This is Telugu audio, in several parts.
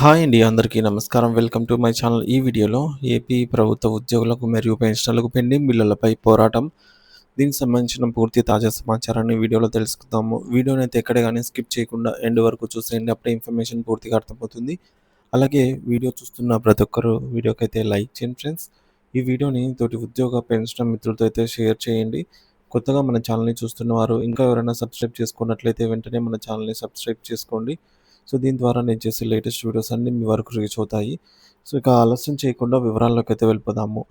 హాయ్ అండి. అందరికీ నమస్కారం. Welcome to my channel. ఈ వీడియోలో ఏపీ ప్రభుత్వ ఉద్యోగులకు మరియు పెన్షనర్లకు పెండింగ్ బిల్లులపై పోరాటం. దీనికి సంబంధించిన పూర్తి తాజా సమాచారాన్ని వీడియోలో తెలుసుకుందాము. వీడియోనైతే ఎక్కడ గాని స్కిప్ చేయకుండా ఎండ్ వరకు చూసేయండి. అప్పుడే ఇన్ఫర్మేషన్ పూర్తిగా అర్థమవుతుంది. అలాగే వీడియో చూస్తున్న ప్రతి ఒక్కరు వీడియోకైతే లైక్ చేయండి ఫ్రెండ్స్. ఈ వీడియోని తోటి ఉద్యోగ, పెన్షనర్ మిత్రులతో అయితే షేర్ చేయండి. కొత్తగా మన ఛానల్‌ని చూస్తున్నవారు ఇంకా ఎవరైనా సబ్స్క్రైబ్ చేసుకున్నట్లయితే వెంటనే మన ఛానల్‌ని సబ్స్క్రైబ్ చేసుకోండి. సో, దీని ద్వారా నేను చేసే లేటెస్ట్ వీడియోస్ అన్నీ మీ వరకు రీచ్ అవుతాయి. సో, ఇక ఆలస్యం చేయకుండా వివరాల్లోకైతే వెళ్ళిపోదాము.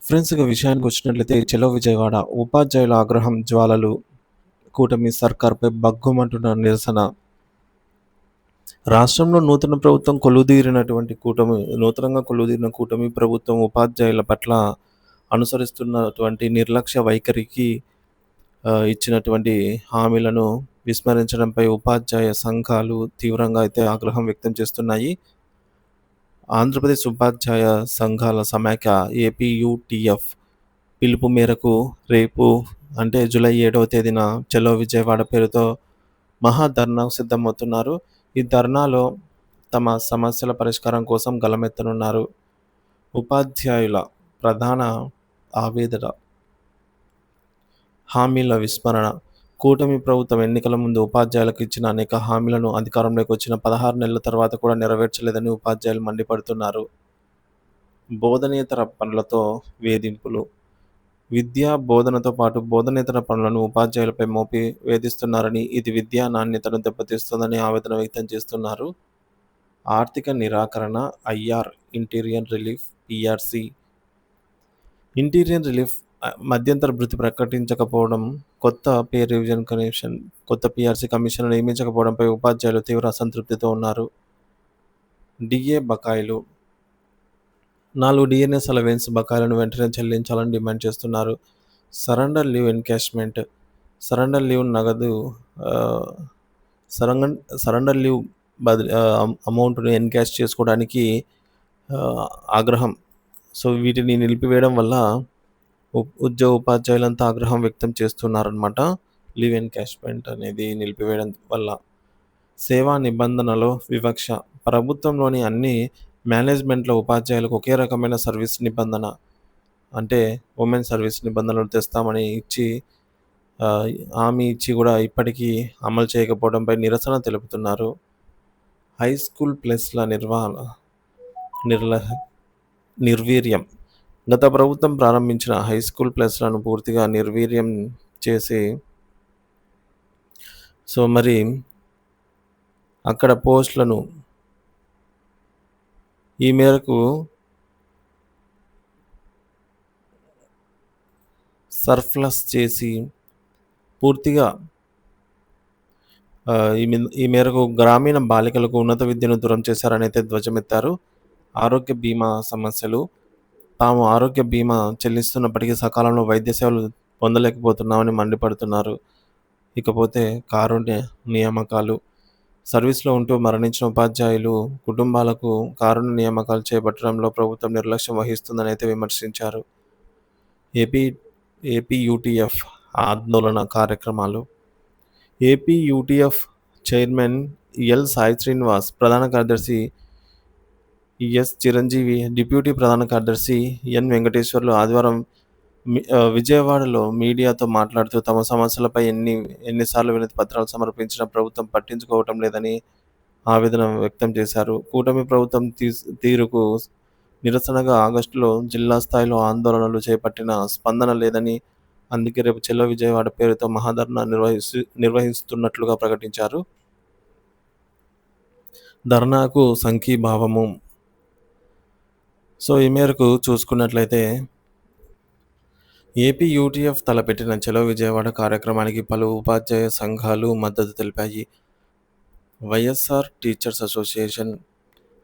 ఫ్రెండ్స్, ఇక విషయానికొచ్చినట్లయితే చలో విజయవాడ ఉపాధ్యాయుల ఆగ్రహం జ్వాలలు, కూటమి సర్కార్‌పై భగ్గుమంటున్న నిరసన. రాష్ట్రంలో నూతనంగా కొలువుదీరిన కూటమి ప్రభుత్వం ఉపాధ్యాయుల పట్ల అనుసరిస్తున్నటువంటి నిర్లక్ష్య వైఖరికి ఇచ్చినటువంటి హామీలను విస్మరించడంపై ఉపాధ్యాయ సంఘాలు తీవ్రంగా అయితే ఆగ్రహం వ్యక్తం చేస్తున్నాయి. ఆంధ్రప్రదేశ్ ఉపాధ్యాయ సంఘాల సమాఖ్య ఏపీయూటీఎఫ్ పిలుపు మేరకు రేపు అంటే జూలై 7వ తేదీన చలో విజయవాడ పేరుతో మహా ధర్నాకు సిద్ధమవుతున్నారు. ఈ ధర్నాలో తమ సమస్యల పరిష్కారం కోసం గళమెత్తనున్నారు. ఉపాధ్యాయుల ప్రధాన ఆవేదన హామీల విస్మరణ. కూటమి ప్రభుత్వం ఎన్నికల ముందు ఉపాధ్యాయులకు ఇచ్చిన అనేక హామీలను అధికారంలోకి వచ్చిన 16 నెలల తర్వాత కూడా నెరవేర్చలేదని ఉపాధ్యాయులు మండిపడుతున్నారు. బోధనేతర పనులతో వేధింపులు. విద్యా బోధనతో పాటు బోధనేతర పనులను ఉపాధ్యాయులపై మోపి వేధిస్తున్నారని, ఇది విద్యా నాణ్యతను దెబ్బతీస్తుందని ఆవేదన వ్యక్తం చేస్తున్నారు. ఆర్థిక నిరాకరణ IR interior relief PRC. Interior relief మధ్యంతర భృతి ప్రకటించకపోవడం, కొత్త పీఆర్సీ కమిషన్ను నియమించకపోవడంపై ఉపాధ్యాయులు తీవ్ర అసంతృప్తితో ఉన్నారు. డిఏ బకాయిలు. 4 డిఎన్ఎస్ అలవెన్స్ బకాయిలను వెంటనే చెల్లించాలని డిమాండ్ చేస్తున్నారు. Surrender leave encashment. Surrender leave నగదు ఆహ్, సరంగన్ సరెండర్ లీవ్ అమౌంట్‌ని ఎన్‌క్యాష్ చేసుకోవడానికి ఆగ్రహం. సో, వీటిని నిలిపివేయడం వల్ల ఉపాధ్యాయులంతా ఆగ్రహం వ్యక్తం చేస్తున్నారనమాట. లీవ్ ఎన్‌క్యాష్‌మెంట్ అనేది నిలిపివేయడం వల్ల. సేవా నిబంధనలో వివక్ష. ప్రభుత్వంలోని అన్ని మేనేజ్మెంట్‌లో ఉపాధ్యాయులకు ఒకే రకమైన సర్వీస్ నిబంధన అంటే ఉమెన్ సర్వీస్ నిబంధనలు తెస్తామని ఆహ్, హామీ ఇచ్చి కూడా ఇప్పటికీ అమలు చేయకపోవడంపై నిరసన తెలుపుతున్నారు. హై స్కూల్ ప్లస్‌ల నిర్ల నిర్వీర్యం. గత ప్రభుత్వం ప్రారంభించిన హైస్కూల్ ప్లస్‌లను పూర్తిగా నిర్వీర్యం చేసి మరి అక్కడ పోస్టులను ఈ మేరకు సర్ప్లస్ చేసి పూర్తిగా ఈ మేరకు గ్రామీణ బాలికలకు ఉన్నత విద్యను దూరం చేశారని అయితే ధ్వజమెత్తారు. ఆరోగ్య బీమా సమస్యలు. తాము ఆరోగ్య బీమా చెల్లిస్తున్నప్పటికీ సకాలంలో వైద్య సేవలు పొందలేకపోతున్నామని మండిపడుతున్నారు. ఇకపోతే కారుణ్య నియామకాలు. సర్వీస్‌లో ఉంటూ మరణించిన ఉపాధ్యాయులు కుటుంబాలకు కారుణ్య నియామకాలు చేపట్టడంలో ప్రభుత్వం నిర్లక్ష్యం వహిస్తుందని అయితే విమర్శించారు. ఏపీ ఏపీయూటీఎఫ్ ఆందోళన కార్యక్రమాలు. ఏపీయూటీఎఫ్ చైర్మన్ ఎల్. సాయి శ్రీనివాస్, ప్రధాన కార్యదర్శి ఎస్. చిరంజీవి, డిప్యూటీ ప్రధాన కార్యదర్శి ఎన్. వెంకటేశ్వర్లు ఆదివారం విజయవాడలో మీడియాతో మాట్లాడుతూ తమ సమస్యలపై ఎన్నిసార్లు వినతి పత్రాలు సమర్పించినా ప్రభుత్వం పట్టించుకోవటం లేదని ఆవేదన వ్యక్తం చేశారు. కూటమి ప్రభుత్వం తీరుకు నిరసనగా ఆగస్టులో జిల్లా స్థాయిలో ఆందోళనలు చేపట్టినా స్పందన లేదని, అందుకే రేపు చలో విజయవాడ పేరుతో మహాధర్నా నిర్వహిస్తున్నట్లుగా ప్రకటించారు. ధర్నాకు సంఘీభావము. సో, ఈ మేరకు చూసుకున్నట్లయితే ఏపీయూటీఎఫ్ తలపెట్టిన చలో విజయవాడ కార్యక్రమానికి పలు ఉపాధ్యాయ సంఘాలు మద్దతు తెలిపాయి. వైఎస్ఆర్ టీచర్స్ అసోసియేషన్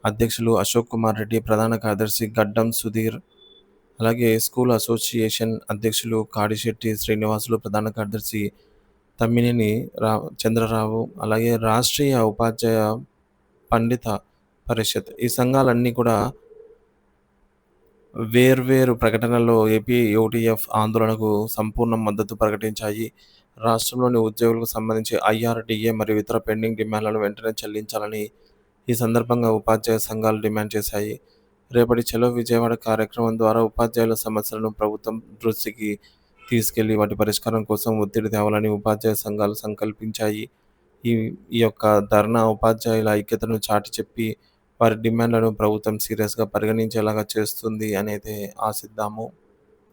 అధ్యక్షులు అశోక్ కుమార్ రెడ్డి, ప్రధాన కార్యదర్శి గడ్డం సుధీర్, అలాగే స్కూల్ అసోసియేషన్ అధ్యక్షులు కాడిశెట్టి శ్రీనివాసులు, ప్రధాన కార్యదర్శి తమ్మినేని చంద్రరావు, అలాగే రాష్ట్రీయ ఉపాధ్యాయ పండిత పరిషత్, ఈ సంఘాలన్నీ కూడా వేర్వేరు ప్రకటనల్లో ఏపీయూటీఎఫ్ ఆందోళనకు సంపూర్ణ మద్దతు ప్రకటించాయి. రాష్ట్రంలోని ఉద్యోగులకు సంబంధించి ఐఆర్, డిఏ మరియు ఇతర పెండింగ్ డిమాండ్లను వెంటనే చెల్లించాలని ఈ సందర్భంగా ఉపాధ్యాయ సంఘాలు డిమాండ్ చేశాయి. రేపటి చలో విజయవాడ కార్యక్రమం ద్వారా ఉపాధ్యాయుల సమస్యలను ప్రభుత్వం దృష్టికి తీసుకెళ్లి వాటి పరిష్కారం కోసం ఒత్తిడి తేవాలని ఉపాధ్యాయ సంఘాలు సంకల్పించాయి. ఈ ఈ యొక్క ధర్నా ఉపాధ్యాయుల ఐక్యతను చాటి చెప్పి వారి డిమాండ్లను ప్రభుత్వం సీరియస్‌గా పరిగణించేలాగా చేస్తుంది అనైతే ఆశిద్దాము.